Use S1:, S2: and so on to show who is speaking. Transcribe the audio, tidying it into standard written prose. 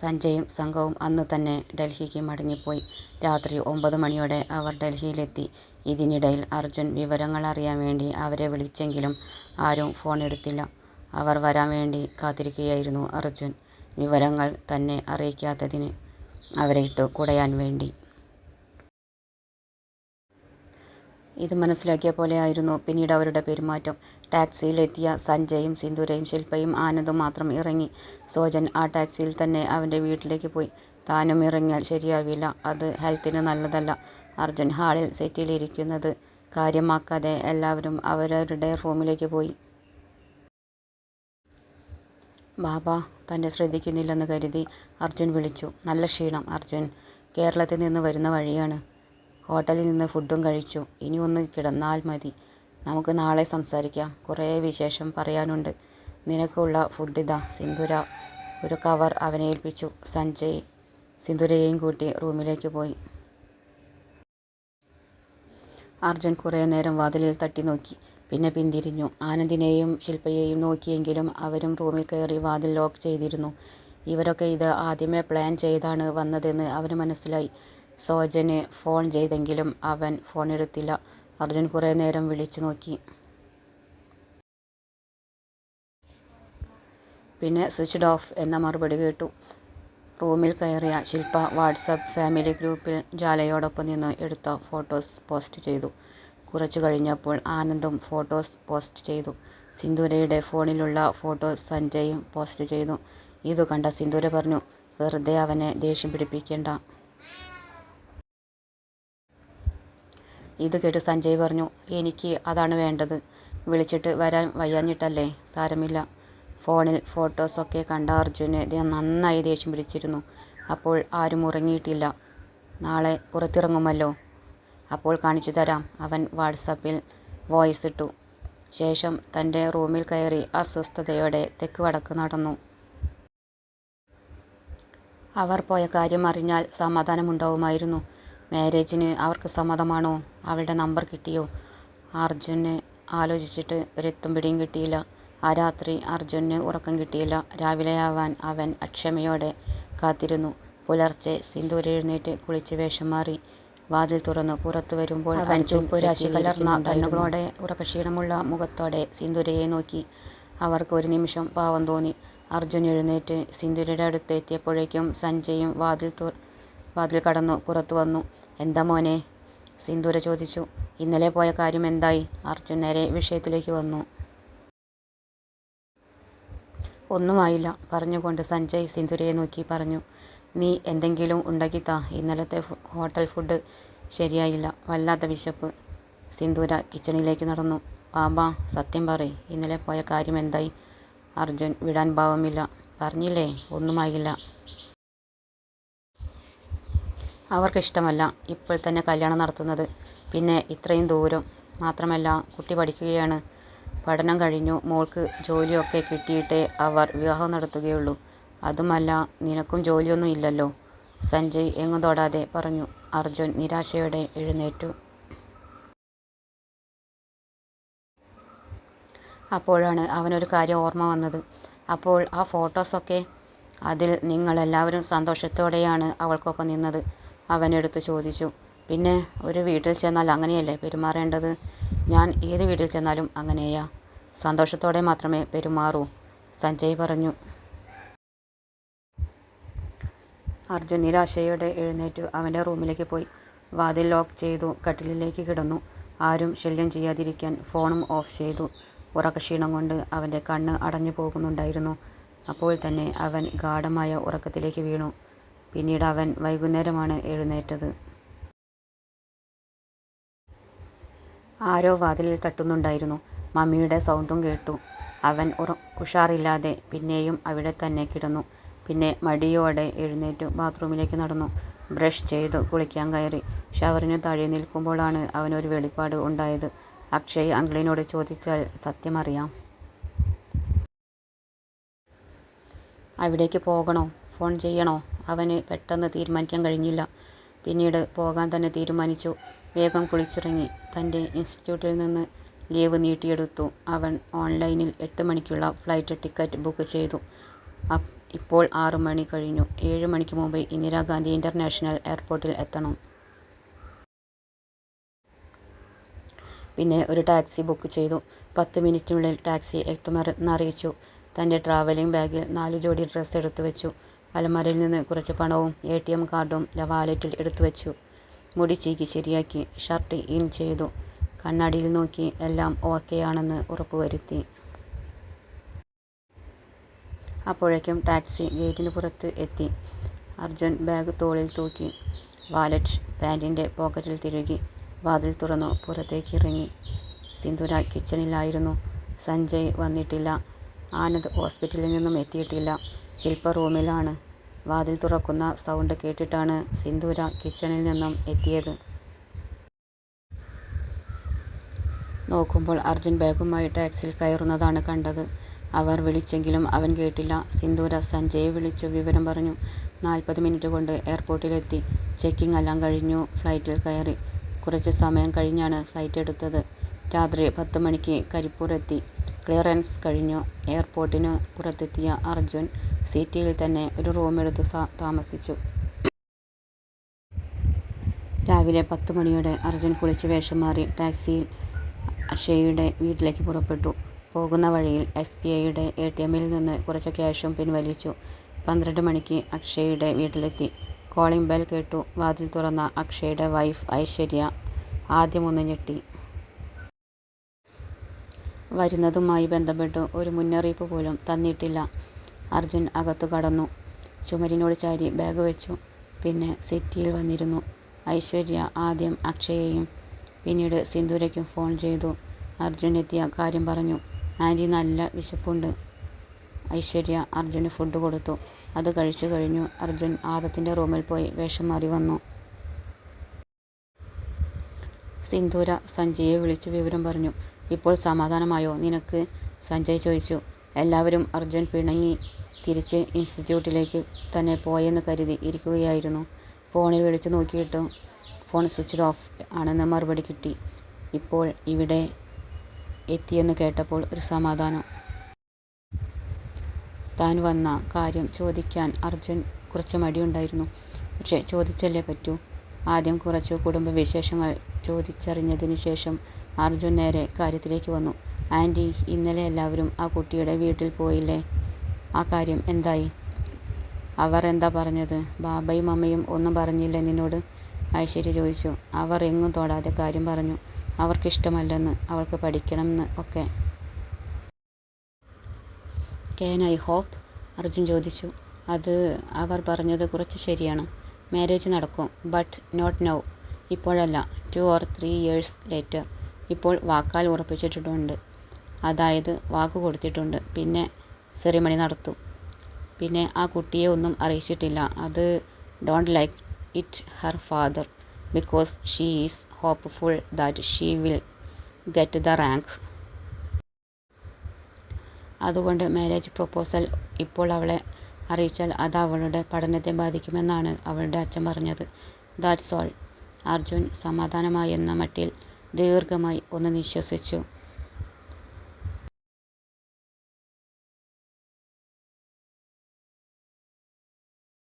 S1: സഞ്ജയും സംഘവും അന്ന് തന്നെ ഡൽഹിക്ക് മടങ്ങിപ്പോയി. രാത്രി 9 മണിയോടെ അവർ ഡൽഹിയിലെത്തി. ഇതിനിടയിൽ അർജുൻ വിവരങ്ങൾ അറിയാൻ വേണ്ടി അവരെ വിളിച്ചെങ്കിലും ആരും ഫോൺ എടുത്തില്ല. അവർ വരാൻ വേണ്ടി കാത്തിരിക്കുകയായിരുന്നു അർജുൻ, വിവരങ്ങൾ തന്നെ അറിയിക്കാത്തതിന് അവരെ ഇട്ടു കുടയാൻ വേണ്ടി. ഇത് മനസ്സിലാക്കിയ പോലെയായിരുന്നു പിന്നീട് അവരുടെ പെരുമാറ്റം. ടാക്സിയിലെത്തിയ സഞ്ജയും സിന്ദൂരയും ശില്പയും ആനന്ദും മാത്രം ഇറങ്ങി. സോജൻ ആ ടാക്സിയിൽ തന്നെ അവൻ്റെ വീട്ടിലേക്ക് പോയി. താനും ഇറങ്ങിയാൽ ശരിയാവില്ല, അത് ഹെൽത്തിന് നല്ലതല്ല. അർജുൻ ഹാളിൽ സെറ്റിലിരിക്കുന്നത് കാര്യമാക്കാതെ എല്ലാവരും അവരവരുടെ റൂമിലേക്ക് പോയി. ബാബ തന്നെ ശ്രദ്ധിക്കുന്നില്ലെന്ന് കരുതി അർജുൻ വിളിച്ചു. നല്ല ക്ഷീണം അർജുൻ, കേരളത്തിൽ നിന്ന് വരുന്ന വഴിയാണ്. ഹോട്ടലിൽ നിന്ന് ഫുഡും കഴിച്ചു. ഇനി ഒന്ന് കിടന്നാൽ മതി. നമുക്ക് നാളെ സംസാരിക്കാം. കുറേ വിശേഷം പറയാനുണ്ട്. നിനക്കുള്ള ഫുഡ് ഇതാ. സിന്ദൂര ഒരു കവർ അവനെ ഏൽപ്പിച്ചു. സഞ്ജയ് സിന്ദൂരയെയും കൂട്ടി റൂമിലേക്ക് പോയി. അർജുൻ കുറേ നേരം വാതിലിൽ തട്ടി നോക്കി. പിന്നെ പിന്തിരിഞ്ഞു. ആനന്ദിനെയും ശില്പയെയും നോക്കിയെങ്കിലും അവരും റൂമിൽ കയറി വാതിൽ ലോക്ക് ചെയ്തിരുന്നു. ഇവരൊക്കെ ഇത് ആദ്യമേ പ്ലാൻ ചെയ്താണ് വന്നതെന്ന് അവന് മനസ്സിലായി. സോജന് ഫോൺ ചെയ്തെങ്കിലും അവൻ ഫോൺ എടുത്തില്ല. അർജുൻ കുറേ നേരം വിളിച്ചു നോക്കി. പിന്നെ സ്വിച്ച്ഡ് ഓഫ് എന്ന മറുപടി കേട്ടു. റൂമിൽ കയറിയ ശില്പ വാട്സാപ്പ് ഫാമിലി ഗ്രൂപ്പിൽ ജ്വാലയോടൊപ്പം നിന്ന് എടുത്ത ഫോട്ടോസ് പോസ്റ്റ് ചെയ്തു. കുറച്ചു കഴിഞ്ഞപ്പോൾ ആനന്ദും ഫോട്ടോസ് പോസ്റ്റ് ചെയ്തു. സിന്ദൂരയുടെ ഫോണിലുള്ള ഫോട്ടോസ് സഞ്ജയും പോസ്റ്റ് ചെയ്തു. ഇതു കണ്ട സിന്ദൂര പറഞ്ഞു, വെറുതെ അവനെ ദേഷ്യം പിടിപ്പിക്കേണ്ട. ഇത് കേട്ട് സഞ്ജയ് പറഞ്ഞു, എനിക്ക് അതാണ് വേണ്ടത്. വിളിച്ചിട്ട് വരാൻ വയ്യാഞ്ഞിട്ടല്ലേ. സാരമില്ല. ഫോണിൽ ഫോട്ടോസൊക്കെ കണ്ട അർജുന് നന്നായി ദേഷ്യം പിടിച്ചിരുന്നു. അപ്പോൾ ആരും ഉറങ്ങിയിട്ടില്ല. നാളെ പുറത്തിറങ്ങുമല്ലോ, അപ്പോൾ കാണിച്ചു തരാം. അവൻ വാട്സാപ്പിൽ വോയിസ് ഇട്ടു. ശേഷം തൻ്റെ റൂമിൽ കയറി അസ്വസ്ഥതയോടെ തെക്ക് വടക്ക് നടന്നു. അവർ പോയ കാര്യം അറിഞ്ഞാൽ സമാധാനമുണ്ടാവുമായിരുന്നു. മാരേജിന് അവർക്ക് സമ്മതമാണോ? അവളുടെ നമ്പർ കിട്ടിയോ? അർജുന് ആലോചിച്ചിട്ട് ഒരെത്തും പിടിയും കിട്ടിയില്ല. ആ രാത്രി അർജുന് ഉറക്കം കിട്ടിയില്ല. രാവിലെയാവാൻ അവൻ അക്ഷമയോടെ കാത്തിരുന്നു. പുലർച്ചെ സിന്ദൂര എഴുന്നേറ്റ് കുളിച്ച് വേഷം മാറി വാതിൽ തുറന്ന് പുറത്തു വരുമ്പോൾ അവൻ ചുവപ്പ് രാശി കലർന്ന കണ്ണുകളോടെ ഉറക്കക്ഷീണമുള്ള മുഖത്തോടെ സിന്ദൂരയെ നോക്കി. അവർക്ക് ഒരു നിമിഷം പാവം തോന്നി. അർജുൻ എഴുന്നേറ്റ് സിന്ദൂരയുടെ അടുത്ത് എത്തിയപ്പോഴേക്കും സഞ്ജയും വാതിൽ കടന്നു പുറത്തു വന്നു. എന്താ മോനെ? സിന്ദൂര ചോദിച്ചു. ഇന്നലെ പോയ കാര്യം എന്തായി? അർജുൻ നേരെ വിഷയത്തിലേക്ക് വന്നു. ഒന്നുമായില്ല പറഞ്ഞുകൊണ്ട് സഞ്ജയ് സിന്ദൂരയെ നോക്കി പറഞ്ഞു. നീ എന്തെങ്കിലും ഉണ്ടാക്കിത്താ. ഇന്നലത്തെ ഹോട്ടൽ ഫുഡ് ശരിയായില്ല. വല്ലാത്ത വിശപ്പ്. സിന്ദൂര കിച്ചണിലേക്ക് നടന്നു. ബാബാ സത്യം പറയ്, ഇന്നലെ പോയ കാര്യം എന്തായി? അർജുൻ വിടാൻ ഭാവമില്ല. പറഞ്ഞില്ലേ ഒന്നുമായില്ല. അവർക്കിഷ്ടമല്ല ഇപ്പോൾ തന്നെ കല്യാണം നടത്തുന്നത്. പിന്നെ ഇത്രയും ദൂരം. മാത്രമല്ല കുട്ടി പഠിക്കുകയാണ്. പഠനം കഴിഞ്ഞു. മോൾക്ക് ജോലിയൊക്കെ കിട്ടിയിട്ടേ അവർ വിവാഹം നടത്തുകയുള്ളൂ. അതുമല്ല നിനക്കും ജോലിയൊന്നും ഇല്ലല്ലോ. സഞ്ജയ് എങ്ങും തൊടാതെ പറഞ്ഞു. അർജുൻ നിരാശയോടെ എഴുന്നേറ്റു. അപ്പോഴാണ് അവനൊരു കാര്യം ഓർമ്മ വന്നത്. അപ്പോൾ ആ ഫോട്ടോസൊക്കെ? അതിൽ നിങ്ങളെല്ലാവരും സന്തോഷത്തോടെയാണ് അവൾക്കൊപ്പം നിന്നത്, അവനെടുത്ത് ചോദിച്ചു. പിന്നെ ഒരു വീട്ടിൽ ചെന്നാൽ അങ്ങനെയല്ലേ പെരുമാറേണ്ടത്? ഞാൻ ഏത് വീട്ടിൽ ചെന്നാലും അങ്ങനെയാ. സന്തോഷത്തോടെ മാത്രമേ പെരുമാറൂ, സഞ്ജയ് പറഞ്ഞു. അർജുൻ നിരാശയോടെ എഴുന്നേറ്റു അവൻ്റെ റൂമിലേക്ക് പോയി. വാതിൽ ലോക്ക് ചെയ്തു കട്ടിലിലേക്ക് കിടന്നു. ആരും ശല്യം ചെയ്യാതിരിക്കാൻ ഫോണും ഓഫ് ചെയ്തു. ഉറക്കക്ഷീണം കൊണ്ട് അവൻ്റെ കണ്ണ് അടഞ്ഞു പോകുന്നുണ്ടായിരുന്നു. അപ്പോൾ തന്നെ അവൻ ഗാഢമായ ഉറക്കത്തിലേക്ക് വീണു. പിന്നീട് അവൻ വൈകുന്നേരമാണ് എഴുന്നേറ്റത്. ആരോ വാതിലിൽ തട്ടുന്നുണ്ടായിരുന്നു. മമ്മിയുടെ സൗണ്ടും കേട്ടു. അവൻ ഉഷാറില്ലാതെ പിന്നെയും അവിടെ തന്നെ കിടന്നു. പിന്നെ മടിയോടെ എഴുന്നേറ്റു ബാത്റൂമിലേക്ക് നടന്നു. ബ്രഷ് ചെയ്തു കുളിക്കാൻ കയറി. ഷവറിന് താഴെ നിൽക്കുമ്പോഴാണ് അവനൊരു വെളിപ്പാട് ഉണ്ടായത്. അക്ഷയ് അങ്കിളിനോട് ചോദിച്ചാൽ സത്യമറിയാം. അവിടേക്ക് പോകണോ ഫോൺ ചെയ്യണോ? അവന് പെട്ടെന്ന് തീരുമാനിക്കാൻ കഴിഞ്ഞില്ല. പിന്നീട് പോകാൻ തന്നെ തീരുമാനിച്ചു. വേഗം കുളിച്ചിറങ്ങി തൻ്റെ ഇൻസ്റ്റിറ്റ്യൂട്ടിൽ നിന്ന് ലീവ് നീട്ടിയെടുത്തു. അവൻ ഓൺലൈനിൽ 8 മണിക്കുള്ള ഫ്ലൈറ്റ് ടിക്കറ്റ് ബുക്ക് ചെയ്തു. ഇപ്പോൾ 6 മണി കഴിഞ്ഞു. 7 മണിക്ക് മുമ്പ് ഇന്ദിരാഗാന്ധി ഇൻ്റർനാഷണൽ എയർപോർട്ടിൽ എത്തണം. പിന്നെ ഒരു ടാക്സി ബുക്ക് ചെയ്തു. 10 മിനിറ്റിനുള്ളിൽ ടാക്സി എത്തുമെന്നറിയിച്ചു. തൻ്റെ ട്രാവലിംഗ് ബാഗിൽ 4 ജോഡി ഡ്രസ്സ് എടുത്തു വെച്ചു. അലമാരയിൽ നിന്ന് കുറച്ച് പണവും ATM കാർഡും വാലറ്റിൽ എടുത്തു വെച്ചു. മുടി ചീകി ശരിയാക്കി. ഷർട്ട് ഇൻ ചെയ്തു. കണ്ണാടിയിൽ നോക്കി എല്ലാം ഓക്കെയാണെന്ന് ഉറപ്പുവരുത്തി. അപ്പോഴേക്കും ടാക്സി ഗേറ്റിന് പുറത്ത് എത്തി. അർജുൻ ബാഗ് തോളിൽ തൂക്കി. വാലറ്റ് പാൻറിൻ്റെ പോക്കറ്റിൽ തിരുകി. വാതിൽ തുറന്നു പുറത്തേക്കിറങ്ങി. സിന്ദൂര കിച്ചണിലായിരുന്നു. സഞ്ജയ് വന്നിട്ടില്ല. ആനന്ദ് ഹോസ്പിറ്റലിൽ നിന്നും എത്തിയിട്ടില്ല. ശില്പ റൂമിലാണ്. വാതിൽ തുറക്കുന്ന സൗണ്ട് കേട്ടിട്ടാണ് സിന്ദൂര കിച്ചണിൽ നിന്നും എത്തിയത്. നോക്കുമ്പോൾ അർജുൻ ബാഗുമായി ടാക്സിയിൽ കയറുന്നതാണ് കണ്ടത്. അവർ വിളിച്ചെങ്കിലും അവൻ കേട്ടില്ല. സിന്ദൂര സഞ്ജയെ വിളിച്ചു വിവരം പറഞ്ഞു. 40 മിനിറ്റ് കൊണ്ട് എയർപോർട്ടിലെത്തി. ചെക്കിംഗ് എല്ലാം കഴിഞ്ഞു. ഫ്ലൈറ്റിൽ കയറി. കുറച്ച് സമയം കഴിഞ്ഞാണ് ഫ്ലൈറ്റ് എടുത്തത്. രാത്രി 10 മണിക്ക് കരിപ്പൂർ എത്തി. ക്ലിയറൻസ് കഴിഞ്ഞു. എയർപോർട്ടിന് പുറത്തെത്തിയ അർജുൻ സിറ്റിയിൽ തന്നെ ഒരു റൂമെടുത്ത് താമസിച്ചു. രാവിലെ 10 മണിയോടെ അർജുൻ കുളിച്ച് വേഷം മാറി ടാക്സിയിൽ അക്ഷയയുടെ വീട്ടിലേക്ക് പുറപ്പെട്ടു. പോകുന്ന വഴിയിൽ SBIയുടെ ATMിൽ നിന്ന് കുറച്ച് ക്യാഷും പിൻവലിച്ചു. 12 മണിക്ക് അക്ഷയയുടെ വീട്ടിലെത്തി. കോളിംഗ് ബെൽ കേട്ടു. വാതിൽ തുറന്ന അക്ഷയയുടെ വൈഫ് ഐശ്വര്യ ആദ്യം ഒന്ന് ഞെട്ടി. വരുന്നതുമായി ബന്ധപ്പെട്ട് ഒരു മുന്നറിയിപ്പ് പോലും തന്നിട്ടില്ല. അർജുൻ അകത്തു കടന്നു. ചുമരിനോട് ചാരി ബാഗ് വെച്ചു. പിന്നെ സിറ്റിയിൽ വന്നിരുന്നു. ഐശ്വര്യ ആദ്യം അക്ഷയയെയും പിന്നീട് സിന്ദൂരയ്ക്കും ഫോൺ ചെയ്തു. അർജുൻ എത്തിയ കാര്യം പറഞ്ഞു. ആൻറ്റി നല്ല വിശപ്പുണ്ട്. ഐശ്വര്യ അർജുന് ഫുഡ് കൊടുത്തു. അത് കഴിച്ചു കഴിഞ്ഞു അർജുൻ ആദത്തിൻ്റെ റൂമിൽ പോയി വേഷം മാറി വന്നു. സിന്ദൂര സഞ്ജയെ വിളിച്ച് വിവരം പറഞ്ഞു. ഇപ്പോൾ സമാധാനമായോ നിനക്ക്? സഞ്ജയ് ചോദിച്ചു. എല്ലാവരും അർജുൻ പിണങ്ങി തിരിച്ച് ഇൻസ്റ്റിറ്റ്യൂട്ടിലേക്ക് തന്നെ പോയെന്ന് കരുതി ഇരിക്കുകയായിരുന്നു. ഫോണിൽ വിളിച്ചു നോക്കിയിട്ട് ഫോൺ സ്വിച്ച്ഡ് ഓഫ് ആണെന്ന് മറുപടി കിട്ടി. ഇപ്പോൾ ഇവിടെ എത്തിയെന്ന് കേട്ടപ്പോൾ ഒരു സമാധാനം. താൻ വന്ന കാര്യം ചോദിക്കാൻ അർജുൻ കുറച്ച് മടിയുണ്ടായിരുന്നു. പക്ഷെ ചോദിച്ചല്ലേ പറ്റൂ. ആദ്യം കുറച്ച് കുടുംബവിശേഷങ്ങൾ ചോദിച്ചറിഞ്ഞതിന് ശേഷം അർജുൻ നേരെ കാര്യത്തിലേക്ക് വന്നു. ആൻറ്റി, ഇന്നലെ എല്ലാവരും ആ കുട്ടിയുടെ വീട്ടിൽ പോയില്ലേ? ആ കാര്യം എന്തായി? അവർ എന്താ പറഞ്ഞത്? ബാബയും അമ്മയും ഒന്നും പറഞ്ഞില്ലേ നിന്നോട്? ഐശ്വര്യ ചോദിച്ചു. അവർ എങ്ങും തൊടാതെ കാര്യം പറഞ്ഞു. അവർക്കിഷ്ടമല്ലെന്ന്, അവൾക്ക് പഠിക്കണമെന്ന് ഒക്കെ. Can I hope? അർജുൻ ചോദിച്ചു. അത് അവർ പറഞ്ഞത് കുറച്ച് ശരിയാണ്. മാരേജ് നടക്കും. But not now. ഇപ്പോഴല്ല. 2 or 3 years ലേറ്റർ. ഇപ്പോൾ വാക്കാൽ ഉറപ്പിച്ചിട്ടുണ്ട്. അതായത് വാക്ക് കൊടുത്തിട്ടുണ്ട്. പിന്നെ സെറിമണി നടത്തും. പിന്നെ ആ കുട്ടിയെ ഒന്നും അറിയിച്ചിട്ടില്ല. അത് don't like it her father because she is hopeful that she will get the rank. അതുകൊണ്ട് മാരേജ് പ്രൊപ്പോസൽ ഇപ്പോൾ അവളെ അറിയിച്ചാൽ അത് അവളുടെ പഠനത്തെ ബാധിക്കുമെന്നാണ് അവളുടെ അച്ഛൻ പറഞ്ഞത്. That's all. അർജുൻ സമാധാനമായെന്ന മട്ടിൽ ദീർഘമായി ഒന്ന് നിശ്വസിച്ചു.